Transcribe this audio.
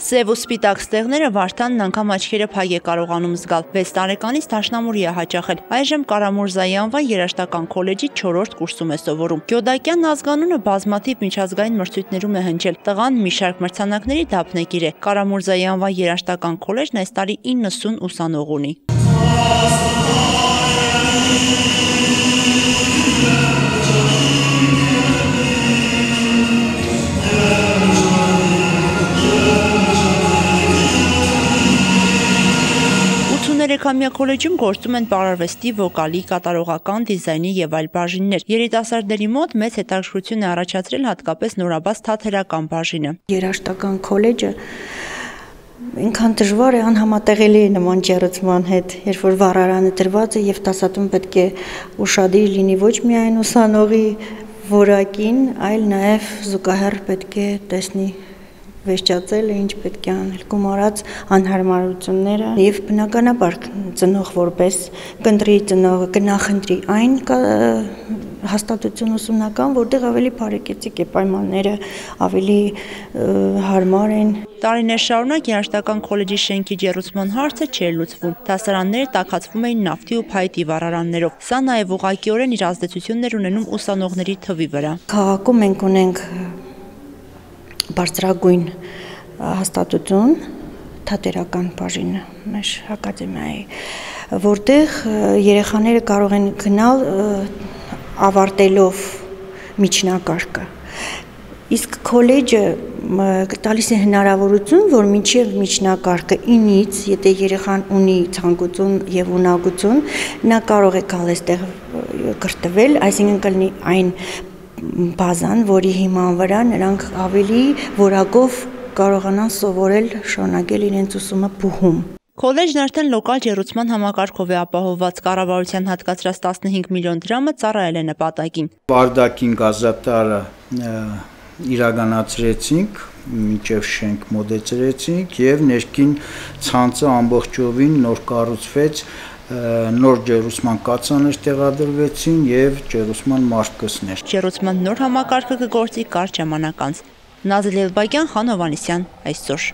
Սև ու սպիտակ ստեղները Վարդանն անգամ աչքերը փակ է կարողանում զգալ։ 6 տարեկանից դաշնամուրի է հաճախել։ Այժմ Կարամուրզայի անվան երաժշտական քոլեջի 4-րդ կուրսում է սովորում։ Գյոդակյան ազգանունը բազմաթիվ միջազգային մրցույթներում է հնչել։ Տղան մի շարք մրցանակների դափնեկիր է։ Կարամուրզայի անվան երաժշտական քոլեջն այս տարի 90 ուսանող ունի։ Երեքամյա քոլեջում գործում են պարարվեստի, վոկալի, կատարողական, դիզայնի եւ այլ բաժիններ։ Երիտասարդների մոտ մեծ հետաքրքրություն է առաջացրել հատկապես նորաբաց թատերական բաժինը։ Երաժշտական քոլեջը ինքան դժվար է, անհամատեղելի է նման ջեռացման հետ, երբ որ վառարանը դրված է եւ դասատուն պետք է ուշադիր լինի ոչ միայն ուսանողի որակին, այլ նաեւ զուգահեռ պետք է տեսնի վեճացել է ինչ պետք է անել, գումարած անհարմարությունները եւ բնականաբար ծնող որպես կընտրի ծնողը կնախընտրի այն հաստատություն ուսումնական, որտեղ ավելի բարեկեցիկ է, պայմանները ավելի հարմար են։ Տարիներ շարունակ երաժշտական քոլեջի շենքի ջեռուցման հարցը չէր լուծվում։ Դասարանները տաքացվում էին նավթի ու փայտի վառարաններով։ Սա նաեւ ուղղակիորեն իր ազդեցություններ ունենում ուսանողների թվի վրա։ Քաղաքում մենք ունենք բարձրագույն հաստատություն, թատերական բաժինը մեր ակադեմիայի, որտեղ երեխաները կարող են գնալ ավարտելով միջնակարգը։ Իսկ քոլեջը տալիս է հնարավորություն, որ մինչև միջնակարգը 9-ից, եթե երեխան ունի ցանկություն եւ ունակություն, նա կարող է գալ այստեղ կրթվել, այսինքն կլինի այն բազան, որի հիման վրա նրանք ավելի որակով կարողանան սովորել, շարունակել իրենց ուսումը բուհում։ Քոլեջն արդեն լոկալ ջեռուցման համակարգով է ապահովված, կառավարության հատկացրած 15 միլիոն դրամը ծառայել է նպատակին։ Բարդակին գազատարը իրականացրեցինք, մինչև շենք մոտեցրեցինք եւ ներքին ցանցը ամբողջովին նոր կառուցվեց, նոր ջեռուցման կացաներ տեղադրվեցին եւ ջեռուցման մարտկոցներ։ Ջեռուցման նոր համակարգը կգործի կարճ ժամանակ անց։ Նազել Էլբակյան, Խան Հովհաննիսյան, այսօր։